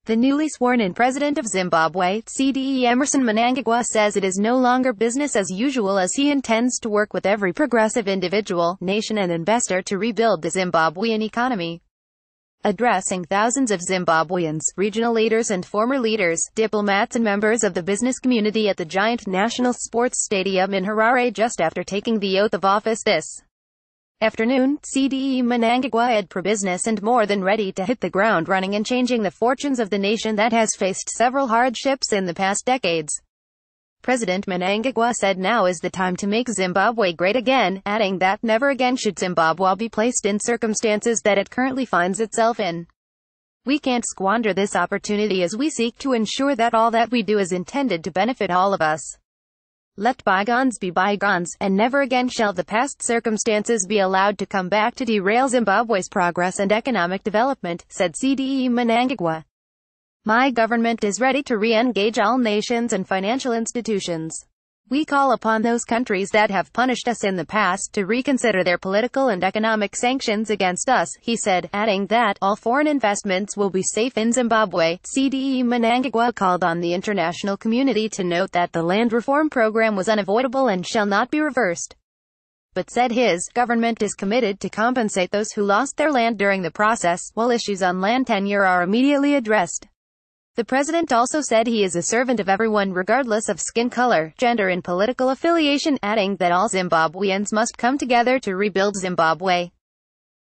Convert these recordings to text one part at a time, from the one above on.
The newly sworn-in President of Zimbabwe, Cde Emmerson Mnangagwa, says it is no longer business as usual as he intends to work with every progressive individual, nation and investor to rebuild the Zimbabwean economy. Addressing thousands of Zimbabweans, regional leaders and former leaders, diplomats and members of the business community at the giant national sports stadium in Harare just after taking the oath of office this afternoon, Cde Mnangagwa had probusiness and more than ready to hit the ground running in changing the fortunes of the nation that has faced several hardships in the past decades. President Mnangagwa said now is the time to make Zimbabwe great again, adding that never again should Zimbabwe be placed in circumstances that it currently finds itself in. We can't squander this opportunity as we seek to ensure that all that we do is intended to benefit all of us. Let bygones be bygones, and never again shall the past circumstances be allowed to come back to derail Zimbabwe's progress and economic development, said Cde Mnangagwa. My government is ready to re-engage all nations and financial institutions. We call upon those countries that have punished us in the past to reconsider their political and economic sanctions against us, he said, adding that all foreign investments will be safe in Zimbabwe. Cde Mnangagwa called on the international community to note that the land reform program was unavoidable and shall not be reversed, but said his government is committed to compensate those who lost their land during the process, while issues on land tenure are immediately addressed. The president also said he is a servant of everyone regardless of skin color, gender and political affiliation, adding that all Zimbabweans must come together to rebuild Zimbabwe.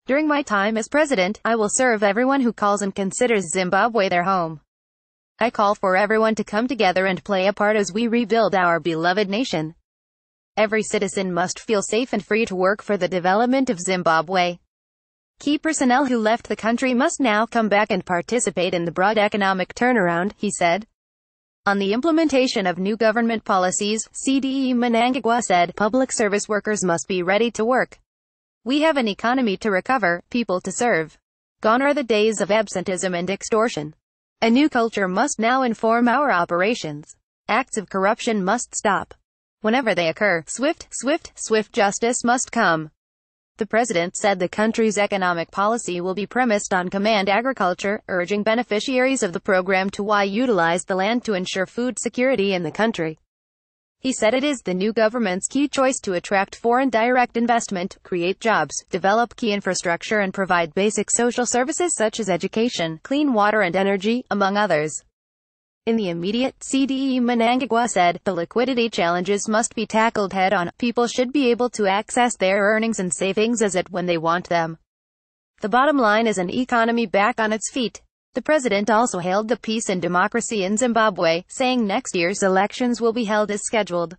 During my time as president, I will serve everyone who calls and considers Zimbabwe their home. I call for everyone to come together and play a part as we rebuild our beloved nation. Every citizen must feel safe and free to work for the development of Zimbabwe. Key personnel who left the country must now come back and participate in the broad economic turnaround, he said. On the implementation of new government policies, Cde Mnangagwa said, public service workers must be ready to work. We have an economy to recover, people to serve. Gone are the days of absenteeism and extortion. A new culture must now inform our operations. Acts of corruption must stop. Whenever they occur, swift justice must come. The president said the country's economic policy will be premised on command agriculture, urging beneficiaries of the program to utilize the land to ensure food security in the country. He said it is the new government's key choice to attract foreign direct investment, create jobs, develop key infrastructure and provide basic social services such as education, clean water and energy, among others. In the immediate, Cde Mnangagwa said, the liquidity challenges must be tackled head-on. People should be able to access their earnings and savings as it when they want them. The bottom line is an economy back on its feet. The president also hailed the peace and democracy in Zimbabwe, saying next year's elections will be held as scheduled.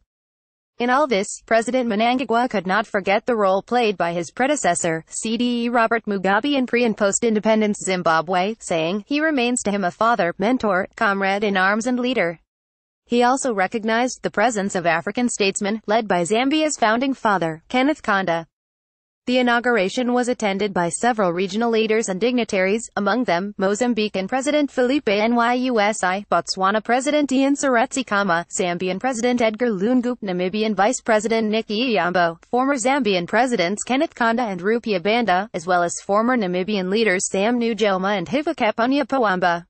In all this, President Mnangagwa could not forget the role played by his predecessor, Cde Robert Mugabe in pre- and post-independence Zimbabwe, saying, he remains to him a father, mentor, comrade in arms and leader. He also recognized the presence of African statesmen, led by Zambia's founding father, Kenneth Kaunda. The inauguration was attended by several regional leaders and dignitaries, among them, Mozambican President Filipe Nyusi, Botswana President Ian Seretse-Khama, Zambian President Edgar Lungu, Namibian Vice President Nick Iyambo, former Zambian Presidents Kenneth Kaunda and Rupiah Banda, as well as former Namibian leaders Sam Nujoma and Hifikepunye Pohamba.